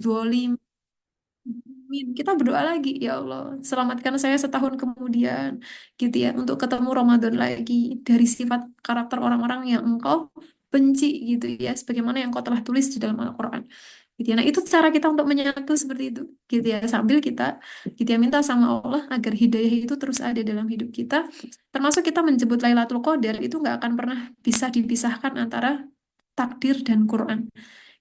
zolim. Amin. Kita berdoa lagi, ya Allah, selamatkan saya setahun kemudian, gitu ya, untuk ketemu Ramadan lagi dari sifat karakter orang-orang yang engkau benci, gitu ya, sebagaimana yang kau telah tulis di dalam Al-Quran. Gitu ya. Nah, itu cara kita untuk menyatu seperti itu, gitu ya, sambil kita, gitu ya, minta sama Allah agar hidayah itu terus ada dalam hidup kita, termasuk kita menyebut Lailatul Qadar itu nggak akan pernah bisa dipisahkan antara takdir dan Quran.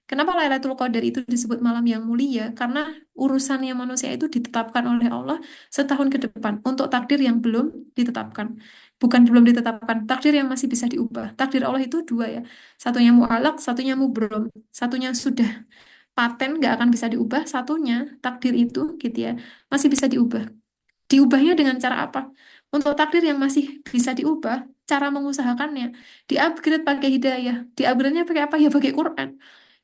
Kenapa Lailatul Qadar itu disebut malam yang mulia? Karena urusannya manusia itu ditetapkan oleh Allah setahun ke depan untuk takdir yang belum ditetapkan. Bukan belum ditetapkan, takdir yang masih bisa diubah. Takdir Allah itu dua ya. Satunya mu'alaq, satunya mubrom. Satunya sudah paten, nggak akan bisa diubah. Satunya, takdir itu gitu ya, masih bisa diubah. Diubahnya dengan cara apa? Untuk takdir yang masih bisa diubah, cara mengusahakannya, di-upgrade pakai hidayah. Di-upgrade-nya pakai apa? Ya pakai Quran.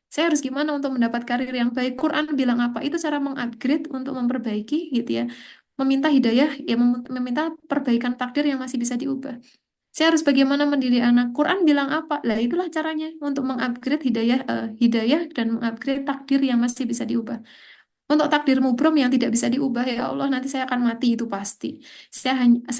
Saya harus gimana untuk mendapat karir yang baik? Quran bilang apa? Itu cara mengupgrade untuk memperbaiki gitu ya. Meminta hidayah, ya meminta perbaikan takdir yang masih bisa diubah. Saya harus bagaimana mendidik anak? Quran bilang apa? Lah itulah caranya untuk mengupgrade hidayah dan mengupgrade takdir yang masih bisa diubah. Untuk takdir mubrom yang tidak bisa diubah, ya Allah, nanti saya akan mati itu pasti. Saya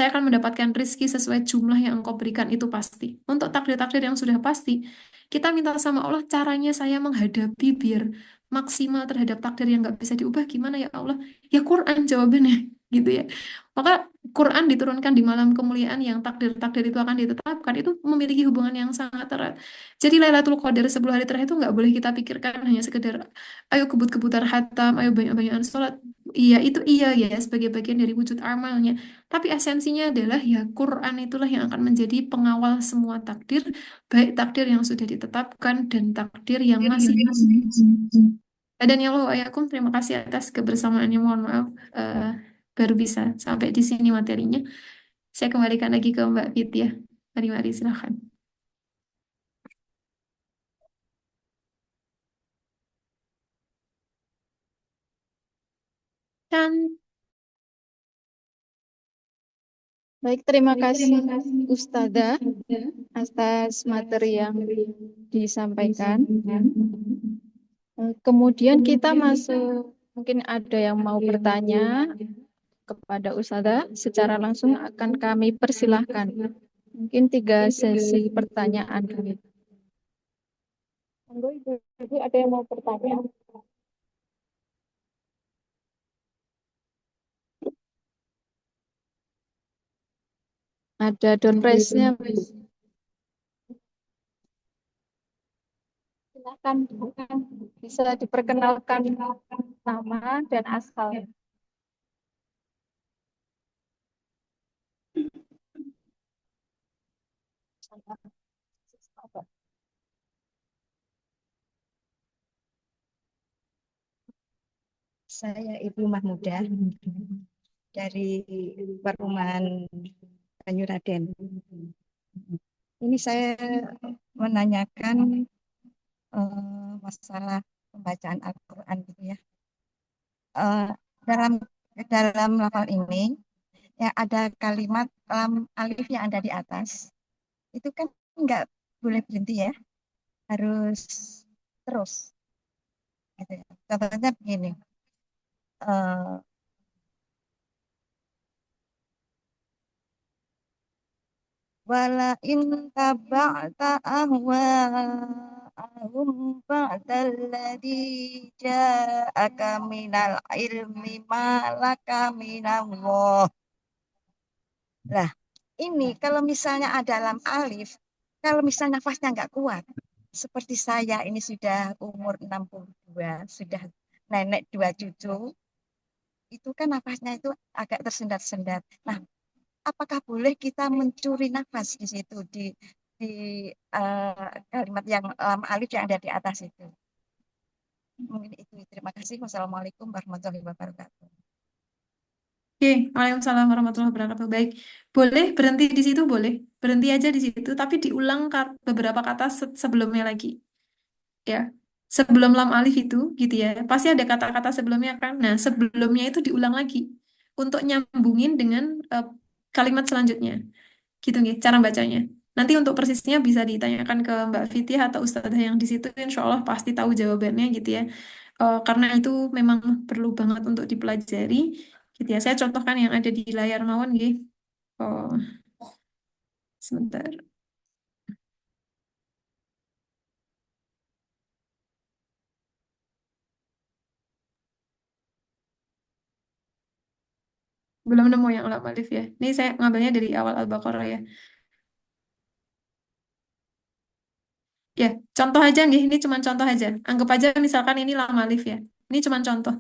akan mendapatkan rizki sesuai jumlah yang Engkau berikan itu pasti. Untuk takdir-takdir yang sudah pasti, kita minta sama Allah caranya saya menghadapi biar maksimal terhadap takdir yang nggak bisa diubah. Gimana ya Allah? Ya Quran jawabannya, gitu ya. Maka Quran diturunkan di malam kemuliaan yang takdir-takdir itu akan ditetapkan, itu memiliki hubungan yang sangat erat. Jadi Lailatul Qadar 10 hari terakhir itu nggak boleh kita pikirkan hanya sekedar ayo kebut-kebutan hatam, ayo banyak-banyakan sholat. Iya, itu iya ya, sebagai bagian dari wujud amalnya. Tapi esensinya adalah ya Quran itulah yang akan menjadi pengawal semua takdir, baik takdir yang sudah ditetapkan dan takdir yang masih. Dan ya Allah, ayakum, terima kasih atas kebersamaannya. Mohon maaf, eh, baru bisa sampai di sini materinya. Saya kembalikan lagi ke Mbak Fit ya. Mari-mari, silahkan. Kan, Baik, terima kasih Ustazah atas materi yang disampaikan. Kemudian kita masuk, mungkin ada yang mau bertanya kepada Ustazah, secara langsung akan kami persilahkan. Mungkin 3 sesi pertanyaan kami. Monggo Ibu, ada yang mau bertanya? Ada door prize-nya, Bu. Silakan, bisa diperkenalkan nama dan asal. Saya Ibu Mahmudah dari Perumahan Banyuraden. Ini saya menanyakan masalah pembacaan Al-Quran gitu ya. Eh, dalam dalam lafal ini ya ada kalimat lam alif yang ada di atas. Itu kan nggak boleh berhenti ya, harus terus. Gitu ya. Contohnya begini. eh, Wala in taba'ta ahwa'ahum ba'dalladhi ja'aka minal ilmi malaka minallah. Lah, ini kalau misalnya ada lam alif, kalau misalnya nafasnya nggak kuat, seperti saya ini sudah umur 62, sudah nenek 2 cucu, itu kan nafasnya itu agak tersendat-sendat. Nah, apakah boleh kita mencuri nafas di situ di kalimat yang alif yang ada di atas itu? Mungkin itu. Terima kasih. Wassalamualaikum warahmatullahi wabarakatuh. oke, Waalaikumsalam warahmatullahi wabarakatuh. Baik, boleh berhenti di situ, boleh berhenti aja di situ, tapi diulang beberapa kata sebelumnya lagi, ya. Sebelum lam alif itu, gitu ya. Pasti ada kata-kata sebelumnya kan. Nah, sebelumnya itu diulang lagi untuk nyambungin dengan kalimat selanjutnya, gitu nih, cara bacanya. Nanti untuk persisnya bisa ditanyakan ke Mbak Fitih atau Ustadzah yang di situ, insya Allah pasti tahu jawabannya gitu ya. Karena itu memang perlu banget untuk dipelajari gitu ya. Saya contohkan yang ada di layar mawon gitu. Oh, sebentar. Belum nemu yang lam alif ya. Ini saya ngambilnya dari awal Al-Baqarah ya. Ya, contoh aja nih. Ini cuma contoh aja. Anggap aja misalkan ini lam alif ya. Ini cuma contoh.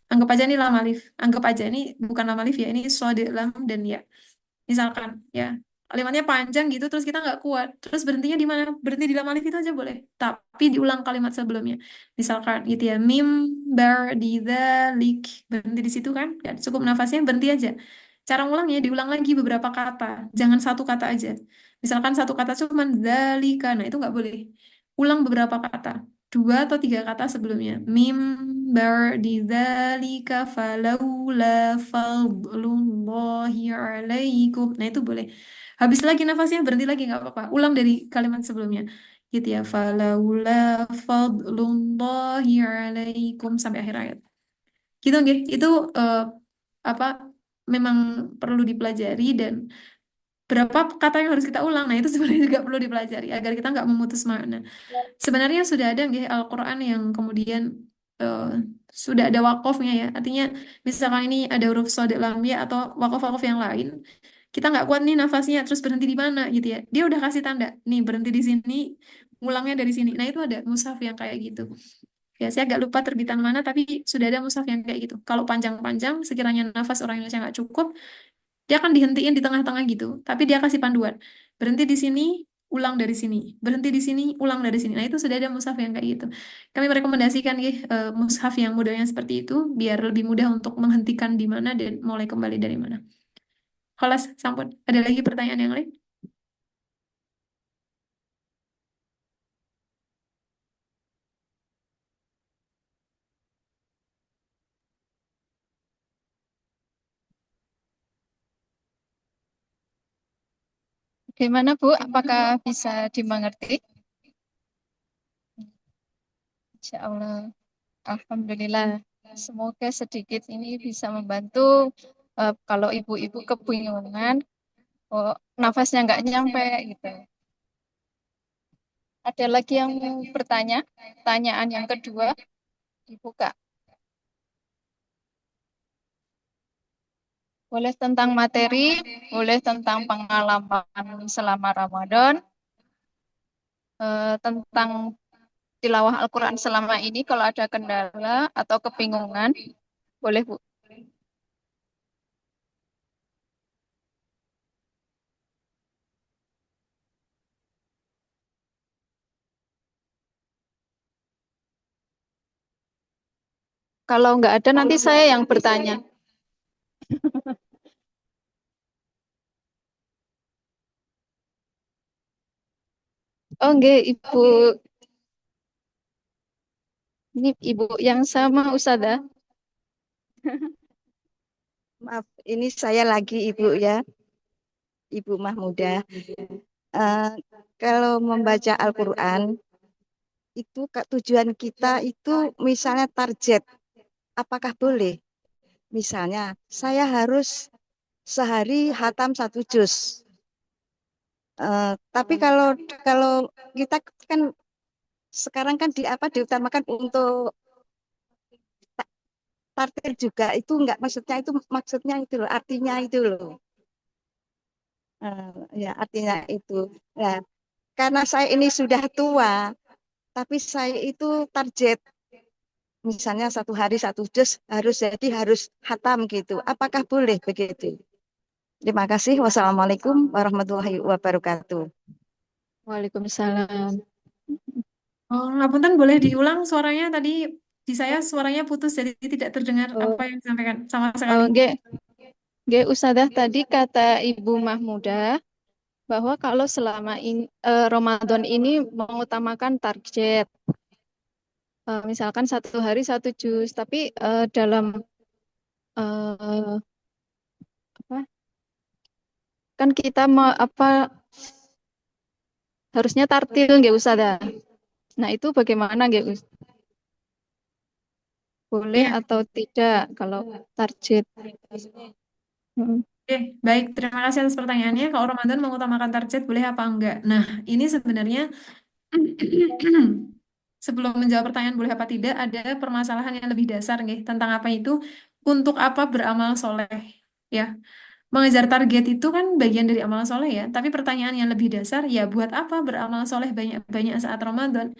Anggap aja ini lam alif. Anggap aja ini bukan lam alif ya. Ini sode lam dan ya. Misalkan ya kalimatnya panjang gitu terus kita nggak kuat terus berhentinya di mana, berhenti di lam alif itu aja boleh tapi diulang kalimat sebelumnya, misalkan gitu ya, mim bar di dzalik, berhenti di situ kan nggak cukup nafasnya, berhenti aja. Cara ngulangnya diulang lagi beberapa kata, jangan satu kata aja. Misalkan satu kata cuma dzalika, nah itu nggak boleh, ulang beberapa kata, dua atau tiga kata sebelumnya. Mim ba'di dzalika falaula fadlullahi alaikum. Nah, itu boleh. Habis lagi nafasnya berhenti lagi nggak apa-apa. Ulang dari kalimat sebelumnya. Gitu ya. Falaula fadlullahi alaikum sampai akhir ayat. Gitu nggih. Itu apa memang perlu dipelajari, dan berapa kata yang harus kita ulang. Nah, itu sebenarnya juga perlu dipelajari agar kita nggak memutus makna. Sebenarnya sudah ada nggih Al-Quran yang kemudian eh, sudah ada wakofnya ya. Artinya misalkan ini ada huruf shad lam ya atau wakof-wakof yang lain, kita nggak kuat nih nafasnya terus berhenti di mana gitu ya. Dia udah kasih tanda, nih berhenti di sini, ulangnya dari sini. Nah, itu ada mushaf yang kayak gitu. Ya, saya agak lupa terbitan mana, tapi sudah ada mushaf yang kayak gitu. Kalau panjang-panjang, sekiranya nafas orang Indonesia nggak cukup, dia akan dihentiin di tengah-tengah gitu, tapi dia kasih panduan. Berhenti di sini, ulang dari sini. Berhenti di sini, ulang dari sini. Nah, itu sudah ada mushaf yang kayak gitu. Kami merekomendasikan mushaf yang modelnya seperti itu, biar lebih mudah untuk menghentikan di mana dan mulai kembali dari mana. Kelas, sampun. Ada lagi pertanyaan yang lain? Gimana Bu? Apakah bisa dimengerti? Insya Allah. Alhamdulillah. Semoga sedikit ini bisa membantu kalau ibu-ibu kebingungan, oh, nafasnya nggak nyampe gitu. Ada lagi yang mau bertanya? Tanyaan yang kedua dibuka. Boleh tentang materi, boleh tentang pengalaman selama Ramadan, tentang tilawah Al-Quran selama ini. Kalau ada kendala atau kebingungan, boleh Bu. Kalau nggak ada, nanti saya yang bertanya. Oh, enggak, Ibu. Ini Ibu yang sama, Ustazah. Maaf, ini saya lagi Ibu ya, Ibu Mahmudah. Eh, kalau membaca Al-Quran, itu tujuan kita itu misalnya target, apakah boleh? Misalnya, saya harus sehari hatam 1 juz. Tapi kalau kalau kita kan sekarang kan di apa diutamakan untuk tartil juga, itu enggak, maksudnya itu loh, artinya itu loh. Ya artinya itu. Nah, karena saya ini sudah tua, tapi saya itu target misalnya 1 hari 1 juz, harus hatam gitu. Apakah boleh begitu? Terima kasih. Wassalamualaikum warahmatullahi wabarakatuh. Waalaikumsalam. Oh, ngapunten, boleh diulang suaranya tadi, di saya suaranya putus jadi tidak terdengar apa Oh, yang disampaikan sama sekali. enggak, enggak, Ustazah, tadi kata Ibu Mahmudah bahwa kalau selama ini Ramadan ini mengutamakan target, misalkan 1 hari 1 juz, tapi dalam eh, apa, kan kita apa harusnya tartil nggih Ustazah. Nah, itu bagaimana nggih Ustaz? Boleh Iya. atau tidak kalau target? Mm. Oke, baik. Terima kasih atas pertanyaannya. Kalau Ramadan mengutamakan target, boleh apa enggak? Nah, ini sebenarnya sebelum menjawab pertanyaan boleh apa tidak, ada permasalahan yang lebih dasar nih tentang apa itu untuk apa beramal soleh. Ya, mengejar target itu kan bagian dari amal soleh ya. Tapi pertanyaan yang lebih dasar, ya buat apa beramal soleh banyak-banyak saat Ramadan?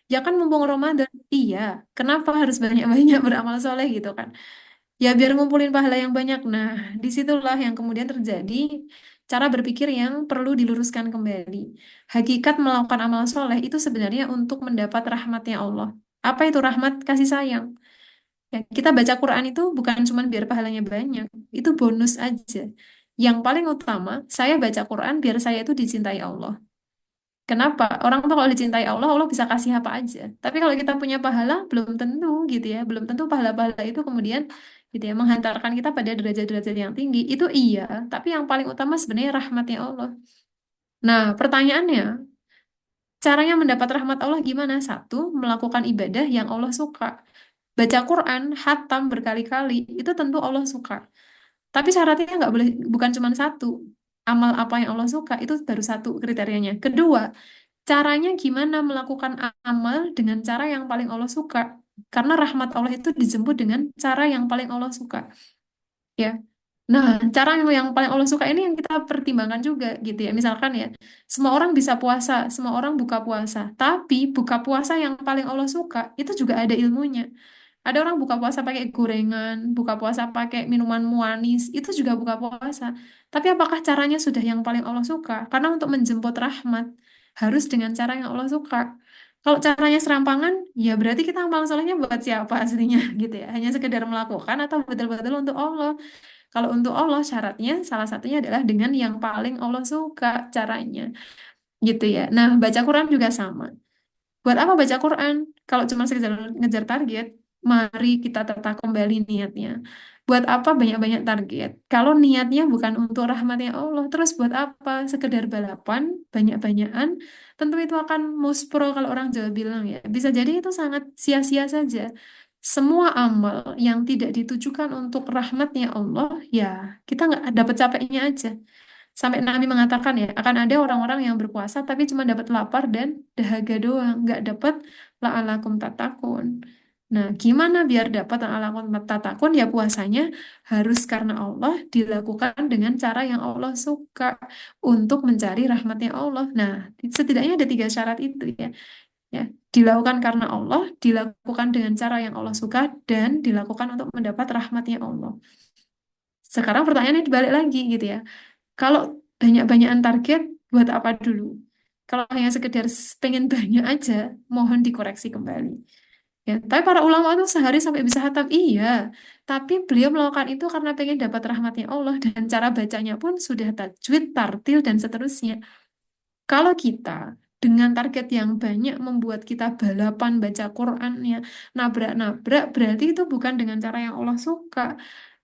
Ya kan mumpung Ramadan, iya. Kenapa harus banyak-banyak beramal soleh gitu kan? Ya biar ngumpulin pahala yang banyak. Nah, disitulah yang kemudian terjadi cara berpikir yang perlu diluruskan kembali. Hakikat melakukan amal soleh itu sebenarnya untuk mendapat rahmatnya Allah. Apa itu rahmat? Kasih sayang. Ya, kita baca Quran itu bukan cuma biar pahalanya banyak, itu bonus aja. Yang paling utama, saya baca Quran biar saya itu dicintai Allah. Kenapa? Orang tuh kalau dicintai Allah, Allah bisa kasih apa aja. Tapi kalau kita punya pahala, belum tentu gitu ya. Belum tentu pahala-pahala itu kemudian gitu ya menghantarkan kita pada derajat-derajat yang tinggi. Itu iya, tapi yang paling utama sebenarnya rahmatnya Allah. Nah, pertanyaannya, caranya mendapat rahmat Allah gimana? Satu, melakukan ibadah yang Allah suka. Baca Quran, hatam berkali-kali, itu tentu Allah suka. Tapi syaratnya nggak boleh, bukan cuma satu. Amal apa yang Allah suka, itu baru satu kriterianya. Kedua, caranya gimana melakukan amal dengan cara yang paling Allah suka. Karena rahmat Allah itu dijemput dengan cara yang paling Allah suka. Ya. Nah, cara yang paling Allah suka ini yang kita pertimbangkan juga gitu ya. Misalkan ya, semua orang bisa puasa, semua orang buka puasa. Tapi buka puasa yang paling Allah suka itu juga ada ilmunya. Ada orang buka puasa pakai gorengan, buka puasa pakai minuman manis, itu juga buka puasa. Tapi apakah caranya sudah yang paling Allah suka? Karena untuk menjemput rahmat harus dengan cara yang Allah suka. Kalau caranya serampangan, ya berarti kita amal solehnya buat siapa aslinya gitu ya. Hanya sekedar melakukan atau betul-betul untuk Allah. Kalau untuk Allah syaratnya salah satunya adalah dengan yang paling Allah suka caranya gitu ya. Nah, baca Quran juga sama. Buat apa baca Quran? Kalau cuma sekedar ngejar target, mari kita tata kembali niatnya. Buat apa banyak-banyak target? Kalau niatnya bukan untuk rahmatnya Allah, terus buat apa? Sekedar balapan, banyak-banyakan, tentu itu akan muspro kalau orang Jawa bilang ya. Bisa jadi itu sangat sia-sia saja. Semua amal yang tidak ditujukan untuk rahmatnya Allah, ya kita nggak dapat capeknya aja. Sampai Nabi mengatakan ya, akan ada orang-orang yang berpuasa tapi cuma dapat lapar dan dahaga doang, nggak dapat la'alakum tatakun. Nah, gimana biar dapat la'alakum tatakun? Ya puasanya harus karena Allah dilakukan dengan cara yang Allah suka untuk mencari rahmatnya Allah. Nah, setidaknya ada tiga syarat itu ya. Ya, dilakukan karena Allah, dilakukan dengan cara yang Allah suka, dan dilakukan untuk mendapat rahmatnya Allah. Sekarang pertanyaannya dibalik lagi gitu ya. Kalau banyak-banyakan target, buat apa dulu? Kalau hanya sekedar pengen banyak aja, mohon dikoreksi kembali. Ya, tapi para ulama itu sehari sampai bisa hatam, iya. Tapi beliau melakukan itu karena pengen dapat rahmatnya Allah dan cara bacanya pun sudah tajwid, tartil, dan seterusnya. Kalau kita dengan target yang banyak membuat kita balapan baca Qur'annya, nabrak-nabrak, berarti itu bukan dengan cara yang Allah suka.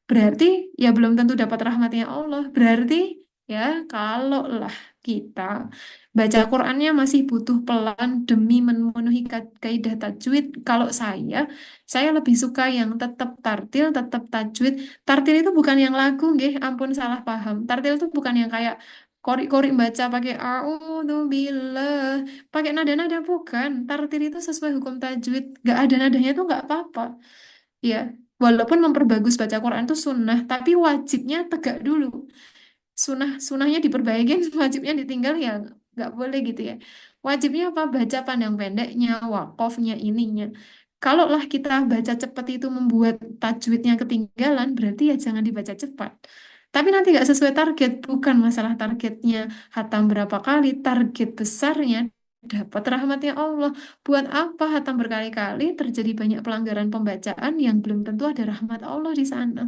Berarti ya belum tentu dapat rahmatnya Allah. Berarti ya kalau lah kita baca Qurannya masih butuh pelan demi memenuhi kaidah tajwid. Kalau saya lebih suka yang tetap tartil, tetap tajwid. Tartil itu bukan yang lagu, nggih, ampun salah paham. Tartil itu bukan yang kayak kori-kori baca pakai billah, pakai nada-nada bukan. Tartil itu sesuai hukum tajwid. Gak ada nadanya itu nggak apa-apa. Ya, walaupun memperbagus baca Quran itu sunnah, tapi wajibnya tegak dulu. Sunahnya diperbaikin, wajibnya ditinggal ya nggak boleh gitu ya. Wajibnya apa? Baca pandang pendeknya, wakofnya, ininya. Kalaulah kita baca cepat itu membuat tajwidnya ketinggalan, berarti ya jangan dibaca cepat. Tapi nanti nggak sesuai target, bukan masalah targetnya hatam berapa kali, target besarnya dapat rahmatnya Allah. Buat apa hatam berkali-kali terjadi banyak pelanggaran pembacaan yang belum tentu ada rahmat Allah di sana.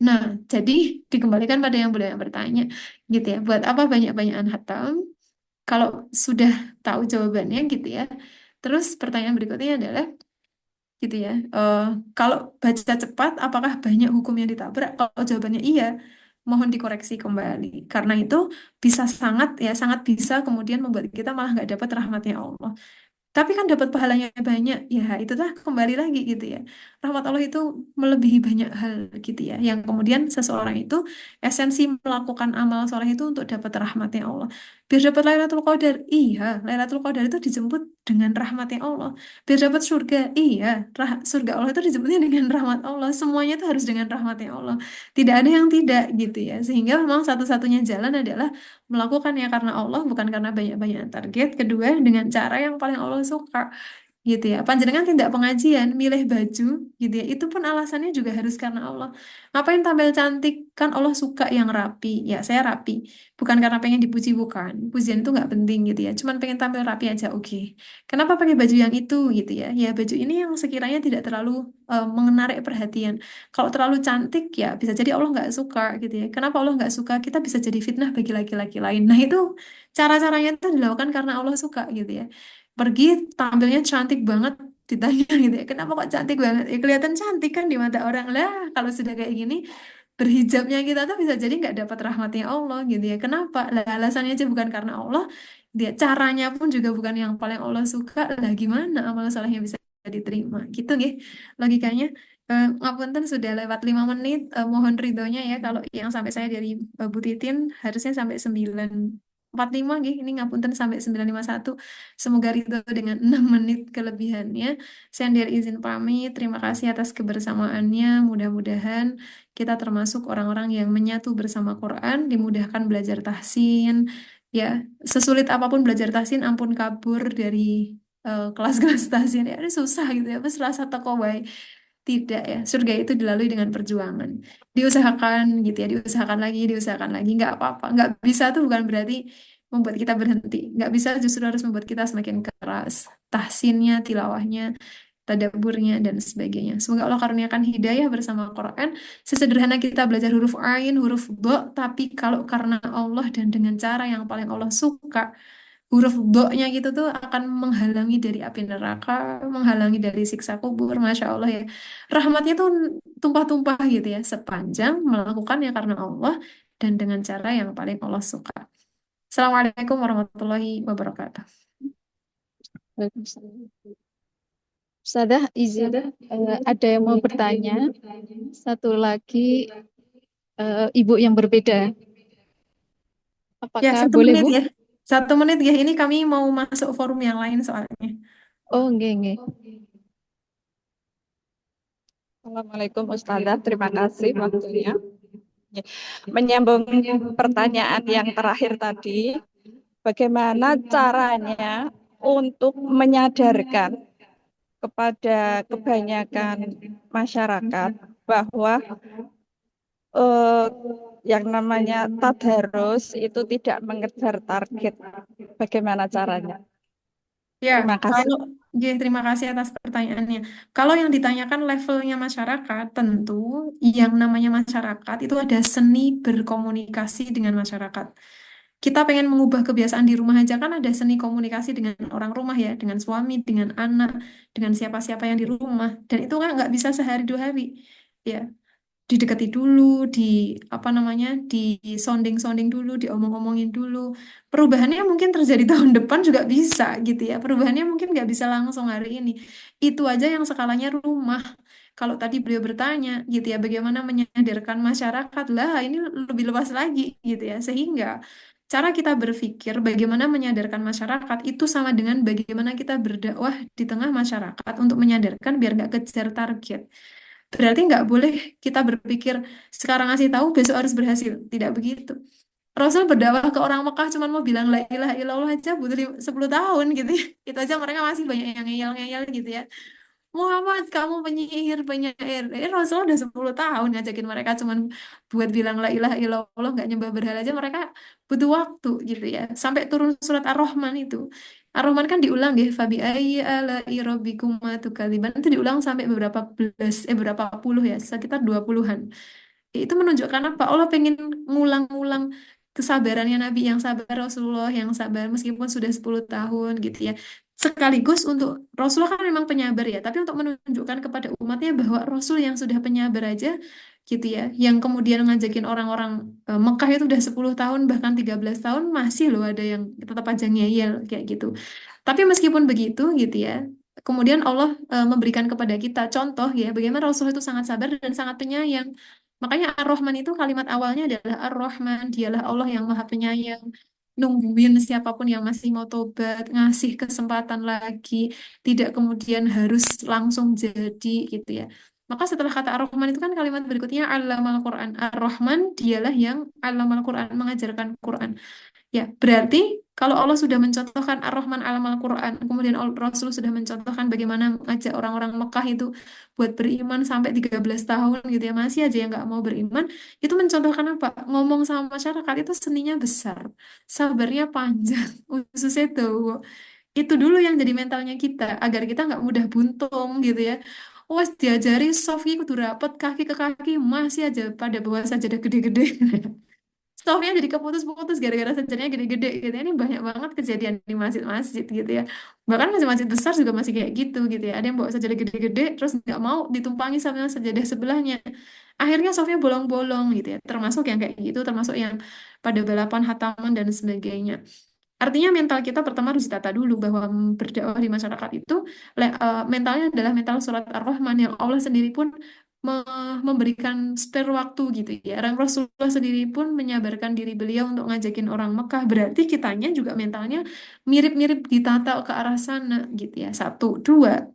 Nah, jadi dikembalikan pada yang beliau yang bertanya, gitu ya. Buat apa banyak-banyakan hatam? Kalau sudah tahu jawabannya, gitu ya. Terus pertanyaan berikutnya adalah, gitu ya. Kalau baca cepat, apakah banyak hukum yang ditabrak? Kalau jawabannya iya, mohon dikoreksi kembali. Karena itu bisa sangat ya sangat bisa kemudian membuat kita malah nggak dapat rahmatnya Allah. Tapi kan dapat pahalanya banyak, ya itu lah kembali lagi gitu ya. Rahmat Allah itu melebihi banyak hal gitu ya. Yang kemudian seseorang itu esensi melakukan amal soleh itu untuk dapat rahmatnya Allah. Biar dapat Lailatul Qadar, iya, Lailatul Qadar itu dijemput dengan rahmatnya Allah. Biar dapat surga, iya, surga Allah itu dijemputnya dengan rahmat Allah. Semuanya itu harus dengan rahmatnya Allah. Tidak ada yang tidak gitu ya. Sehingga memang satu-satunya jalan adalah melakukannya karena Allah bukan karena banyak-banyak target. Kedua, dengan cara yang paling Allah suka gitu ya. Panjenengan tidak pengajian, milih baju gitu ya. Itu pun alasannya juga harus karena Allah. Ngapain tampil cantik? Kan Allah suka yang rapi. Ya, saya rapi. Bukan karena pengen dipuji, bukan. Pujian itu nggak penting gitu ya. Cuman pengen tampil rapi aja, oke. Kenapa pakai baju yang itu gitu ya? Ya, baju ini yang sekiranya tidak terlalu menarik perhatian. Kalau terlalu cantik ya bisa jadi Allah nggak suka gitu ya. Kenapa Allah nggak suka? Kita bisa jadi fitnah bagi laki-laki lain. Nah itu cara-caranya itu dilakukan karena Allah suka gitu ya. Pergi tampilnya cantik banget ditanya gitu ya. Kenapa kok cantik banget? Ya kelihatan cantik kan di mata orang lah. Kalau sudah kayak gini berhijabnya kita tuh bisa jadi nggak dapat rahmatnya Allah gitu ya. Kenapa? Lah alasannya aja bukan karena Allah. Dia caranya pun juga bukan yang paling Allah suka. Lah gimana amal salehnya bisa diterima? Gitu nggih logikanya. Ngapunten sudah lewat 5 menit. Mohon ridhonya ya kalau yang sampai saya dari Bu Titin harusnya sampai 9:45 nggih. Ini ngapunten sampai 9:51. Semoga ridho dengan 6 menit kelebihannya. Saya dari izin pamit. Terima kasih atas kebersamaannya. Mudah-mudahan kita termasuk orang-orang yang menyatu bersama Quran, dimudahkan belajar tahsin. Ya, sesulit apapun belajar tahsin, ampun kabur dari kelas-kelas tahsin. Ya, ini susah gitu ya. Terus rasa teko bae. Tidak ya, surga itu dilalui dengan perjuangan. Diusahakan gitu ya, diusahakan lagi, diusahakan lagi. Nggak apa-apa. Nggak bisa tuh bukan berarti membuat kita berhenti. Nggak bisa justru harus membuat kita semakin keras. Tahsinnya, tilawahnya, tadaburnya, dan sebagainya. Semoga Allah karuniakan hidayah bersama Quran. Sesederhana kita belajar huruf Ain, huruf Do, tapi kalau karena Allah dan dengan cara yang paling Allah suka, huruf do-nya gitu tuh akan menghalangi dari api neraka, menghalangi dari siksa kubur, Masya Allah ya. Rahmatnya tuh tumpah-tumpah gitu ya, sepanjang melakukannya karena Allah dan dengan cara yang paling Allah suka. Assalamualaikum warahmatullahi wabarakatuh. Waalaikumsalam. Ustazah, izin ada yang mau bertanya. Satu lagi ibu yang berbeda. Ya, Apakah satu boleh, menit Bu? ya. 1 menit ya, ini kami mau masuk forum yang lain soalnya. Oh, nggih, nggih. Assalamualaikum Ustazah, terima kasih waktunya. Menyambung pertanyaan yang terakhir tadi, bagaimana caranya untuk menyadarkan kepada kebanyakan masyarakat bahwa eh, yang namanya tadarus itu tidak mengejar target. Bagaimana caranya? Ya, Terima kasih. kalau terima kasih atas pertanyaannya. Kalau yang ditanyakan levelnya masyarakat, tentu yang namanya masyarakat itu ada seni berkomunikasi dengan masyarakat. Kita pengen mengubah kebiasaan di rumah aja kan ada seni komunikasi dengan orang rumah ya, dengan suami, dengan anak, dengan siapa-siapa yang di rumah. Dan itu kan nggak bisa sehari 2 hari. Ya, didekati dulu, di apa namanya, di sounding-sounding dulu, diomong-omongin dulu. Perubahannya mungkin terjadi tahun depan juga bisa gitu ya. Perubahannya mungkin nggak bisa langsung hari ini. Itu aja yang skalanya rumah. Kalau tadi beliau bertanya gitu ya, bagaimana menyadarkan masyarakat lah, ini lebih luas lagi gitu ya. Sehingga cara kita berpikir bagaimana menyadarkan masyarakat itu sama dengan bagaimana kita berdakwah di tengah masyarakat untuk menyadarkan biar nggak kejar target. Berarti nggak boleh kita berpikir sekarang ngasih tahu besok harus berhasil. Tidak begitu. Rasul berdakwah ke orang Mekah cuma mau bilang la ilaha illallah aja butuh 10 tahun gitu ya. Itu aja mereka masih banyak yang ngeyel-ngeyel gitu ya. Muhammad, kamu penyihir, penyair. Rasul udah 10 tahun ngajakin mereka cuman buat bilang la ilaha illallah, nggak nyembah berhala aja mereka butuh waktu gitu ya. Sampai turun surat Ar-Rahman itu. Ar-Rahman kan diulang ya, fabi ayyi ala'i rabbikuma tukadziban. Itu diulang sampai beberapa puluh ya, sekitar 20-an. Itu menunjukkan apa? Allah pengen ngulang-ngulang kesabarannya Nabi yang sabar, Rasulullah yang sabar meskipun sudah 10 tahun gitu ya. Sekaligus untuk Rasulullah kan memang penyabar ya, tapi untuk menunjukkan kepada umatnya bahwa Rasul yang sudah penyabar aja gitu ya, yang kemudian ngajakin orang-orang Mekah itu udah 10 tahun bahkan 13 tahun masih loh ada yang tetap aja ngeyel kayak gitu. Tapi meskipun begitu gitu ya, kemudian Allah memberikan kepada kita contoh ya bagaimana Rasul itu sangat sabar dan sangat penyayang. Makanya Ar-Rahman itu kalimat awalnya adalah Ar-Rahman, dialah Allah yang Maha Penyayang. Nungguin siapapun yang masih mau tobat, ngasih kesempatan lagi, tidak kemudian harus langsung jadi gitu ya. Maka setelah kata Ar-Rahman itu kan kalimat berikutnya Allamal Quran. Ar-Rahman dialah yang Allamal Quran, mengajarkan Quran. Ya, berarti kalau Allah sudah mencontohkan Ar-Rahman alam Al-Quran, kemudian Rasul sudah mencontohkan bagaimana mengajak orang-orang Mekah itu buat beriman sampai 13 tahun gitu ya, masih aja yang nggak mau beriman, itu mencontohkan apa? Ngomong sama masyarakat itu seninya besar, sabarnya panjang, ususnya tuh. Itu dulu yang jadi mentalnya kita, agar kita nggak mudah buntung gitu ya. Wes diajari soft kudu rapet kaki ke kaki masih aja pada bawa sajadah gede-gede. Stofnya jadi keputus-putus gara-gara sensornya gede-gede gitu. Ini banyak banget kejadian di masjid-masjid gitu ya. Bahkan masjid-masjid besar juga masih kayak gitu ya. Ada yang bawa sajadah gede-gede terus nggak mau ditumpangi sama sajadah sebelahnya. Akhirnya sofnya bolong-bolong gitu ya. Termasuk yang kayak gitu, termasuk yang pada balapan hataman dan sebagainya. Artinya mental kita pertama harus ditata dulu bahwa berdakwah di masyarakat itu mentalnya adalah mental surat Ar-Rahman yang Allah sendiri pun memberikan spare waktu gitu ya. Dan Rasulullah sendiri pun menyabarkan diri beliau untuk ngajakin orang Mekah. Berarti kitanya juga mentalnya mirip-mirip ditata ke arah sana gitu ya. Satu, dua,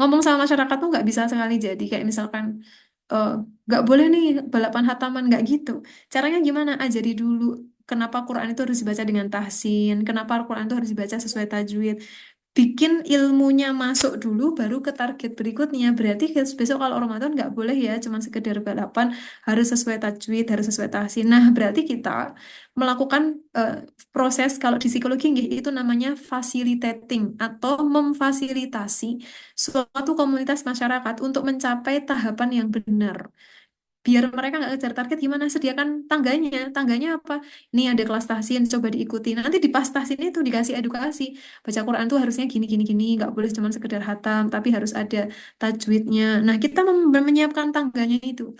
ngomong sama masyarakat tuh nggak bisa sekali jadi kayak misalkan eh, nggak boleh nih balapan hataman nggak gitu. Caranya gimana? Ajari dulu kenapa Quran itu harus dibaca dengan tahsin, kenapa Quran itu harus dibaca sesuai tajwid. Bikin ilmunya masuk dulu baru ke target berikutnya. Berarti besok kalau Ramadan nggak boleh ya cuman sekedar balapan, harus sesuai tajwid, harus sesuai tahsin. Nah, berarti kita melakukan eh, proses kalau di psikologi nggih, itu namanya facilitating atau memfasilitasi suatu komunitas masyarakat untuk mencapai tahapan yang benar. Biar mereka nggak kejar target, gimana sediakan tangganya. Tangganya apa? Ini ada kelas tahsin, coba diikuti. Nanti di pas tahsin itu dikasih edukasi. Baca Quran tuh harusnya gini, gini, gini. Nggak boleh cuma sekedar hatam, tapi harus ada tajwidnya. Nah, kita menyiapkan tangganya itu.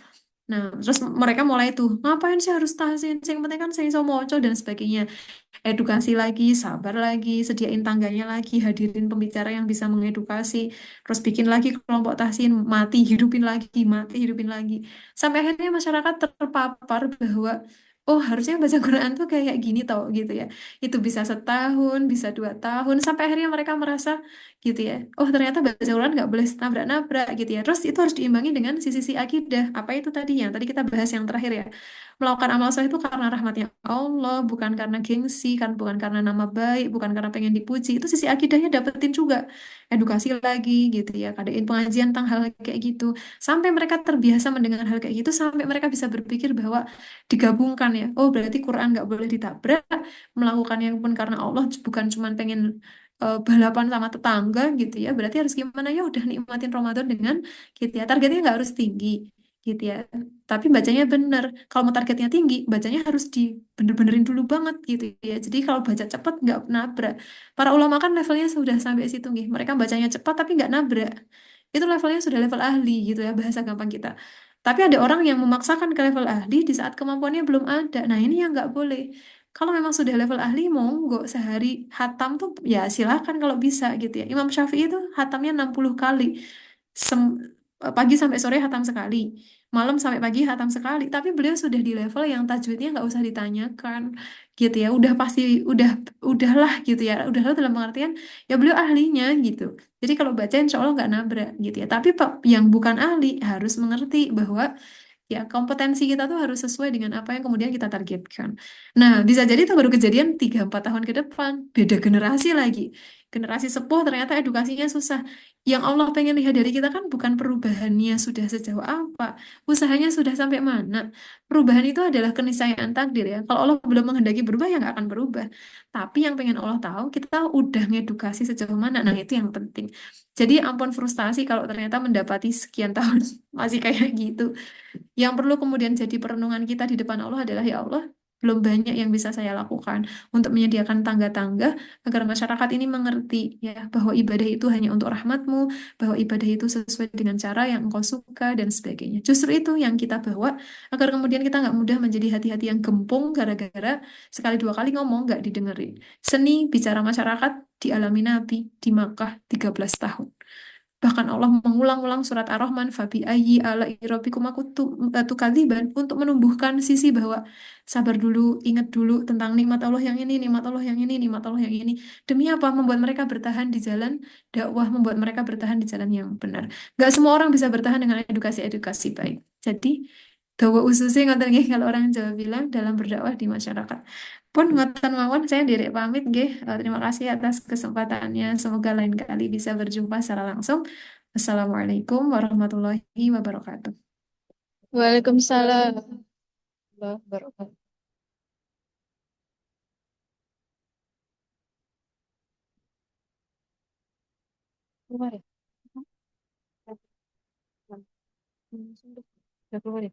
Nah, terus mereka mulai tuh, ngapain sih harus tahsin? Yang penting kan saya iso moco dan sebagainya. Edukasi lagi, sabar lagi, sediain tangganya lagi, hadirin pembicara yang bisa mengedukasi, terus bikin lagi kelompok tahsin, mati, hidupin lagi. Sampai akhirnya masyarakat terpapar bahwa, oh harusnya baca Quran tuh kayak gini tau gitu ya. Itu bisa setahun, bisa 2 tahun, sampai akhirnya mereka merasa gitu ya. Oh ternyata baca Quran nggak boleh nabrak-nabrak gitu ya. Terus itu harus diimbangi dengan sisi akidah. Apa itu tadi yang tadi kita bahas yang terakhir ya. Melakukan amal soleh itu karena rahmatnya Allah, bukan karena gengsi, kan bukan karena nama baik, bukan karena pengen dipuji. Itu sisi akidahnya dapetin juga. Edukasi lagi gitu ya, adain pengajian tentang hal kayak gitu. Sampai mereka terbiasa mendengar hal kayak gitu, sampai mereka bisa berpikir bahwa digabungkan ya. Oh berarti Quran nggak boleh ditabrak, melakukannya pun karena Allah, bukan cuman pengen balapan sama tetangga gitu ya. Berarti harus gimana ya? Udah nikmatin Ramadan dengan gitu ya. Targetnya nggak harus tinggi gitu ya. Tapi bacanya bener. Kalau mau targetnya tinggi, bacanya harus di bener-benerin dulu banget gitu ya. Jadi kalau baca cepat nggak nabrak. Para ulama kan levelnya sudah sampai situ nih. Mereka bacanya cepat tapi nggak nabrak. Itu levelnya sudah level ahli gitu ya, bahasa gampang kita. Tapi ada orang yang memaksakan ke level ahli di saat kemampuannya belum ada. Nah ini yang nggak boleh. Kalau memang sudah level ahli, monggo sehari hatam tuh ya silakan kalau bisa gitu ya. Imam Syafi'i itu hatamnya 60 kali. Pagi sampai sore hatam sekali, malam sampai pagi hatam sekali. Tapi beliau sudah di level yang tajwidnya nggak usah ditanyakan, gitu ya. Udah pasti, udahlah gitu ya. Udahlah dalam pengertian ya beliau ahlinya gitu. Jadi kalau baca insya Allah nggak nabrak gitu ya. Tapi Pak yang bukan ahli harus mengerti bahwa ya, kompetensi kita tuh harus sesuai dengan apa yang kemudian kita targetkan. Nah, bisa jadi itu baru kejadian 3-4 tahun ke depan. Beda generasi lagi. Generasi sepuh ternyata edukasinya susah. Yang Allah pengen lihat dari kita kan bukan perubahannya sudah sejauh apa. Usahanya sudah sampai mana. Perubahan itu adalah keniscayaan takdir ya. Kalau Allah belum menghendaki berubah ya nggak akan berubah. Tapi yang pengen Allah tahu kita udah ngedukasi sejauh mana. Nah, itu yang penting. Jadi ampun frustasi kalau ternyata mendapati sekian tahun masih kayak gitu. Yang perlu kemudian jadi perenungan kita di depan Allah adalah ya Allah, Belum banyak yang bisa saya lakukan untuk menyediakan tangga-tangga agar masyarakat ini mengerti ya bahwa ibadah itu hanya untuk rahmatmu, bahwa ibadah itu sesuai dengan cara yang engkau suka dan sebagainya. Justru itu yang kita bawa agar kemudian kita nggak mudah menjadi hati-hati yang gempung gara-gara sekali dua kali ngomong nggak didengerin. Seni bicara masyarakat dialami Nabi di Makkah 13 tahun. Bahkan Allah mengulang-ulang surat Ar-Rahman, Fabi ayyi ala rabbikum tukadziban untuk menumbuhkan sisi bahwa sabar dulu, ingat dulu tentang nikmat Allah yang ini, nikmat Allah yang ini, nikmat Allah yang ini. Demi apa? Membuat mereka bertahan di jalan dakwah, membuat mereka bertahan di jalan yang benar. Gak semua orang bisa bertahan dengan edukasi-edukasi baik. Jadi, dawa ususnya ngoten nggih kalau orang Jawa bilang dalam berdakwah di masyarakat. Pun ngoten mawon saya direk pamit nggih. Terima kasih atas kesempatannya. Semoga lain kali bisa berjumpa secara langsung. Assalamualaikum warahmatullahi wabarakatuh. Waalaikumsalam warahmatullahi wabarakatuh. Keluar ya? Udah keluar ya?